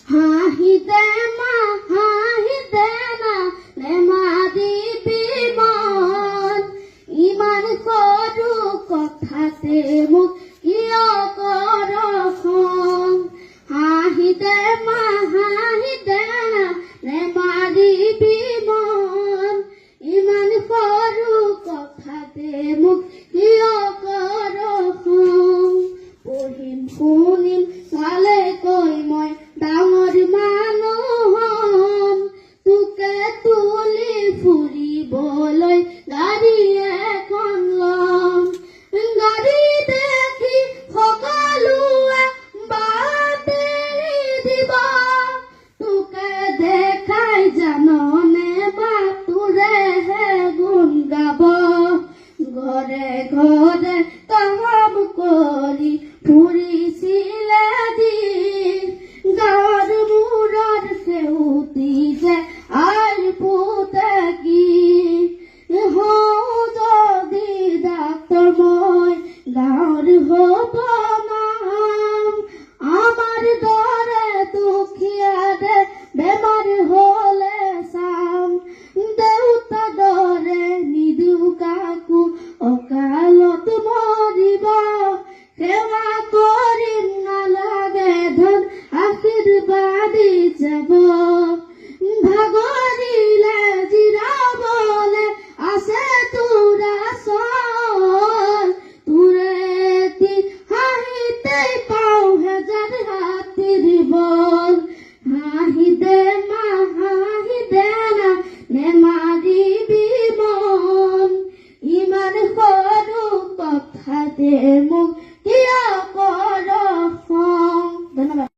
হাঁহিতে মা হাঁহিতে না নেমা দিবি মন ইমান সৰু কথাতে মোক কিয় কৰ খং হাঁহিতে মা হাঁহিতে না নেমা দিবি মন ইমান সৰু কথাতে মোক কিয় কৰ খং পঢ়িম শুনিম চালে কৈ মই ডাঙৰ মানুহ হম তোকে তুলি ফুৰিবলৈ গাড়ী এখন লম গাড়ী দেখি সকলোৱে বাট এৰি দিব তোকে দেখাই জাননে বাটুৰেহে গুণ গাব ঘৰে ঘৰে কাম কৰি ফুৰিছিলে দিন গাঁৱৰ মূৰৰ সেউতি যে আই পুতে কি হওঁ যদি ডাক্তৰ মই গাঁৱৰ হ'ব নাম আমাৰ দৰে দুখীয়াৰে বেমাৰ হ'লে চাম দেউতা দৰে নিদিওঁ কাকো অকালত মৰিব সেৱা কৰিম নালাগে ধন আশীৰ্বাদ যাব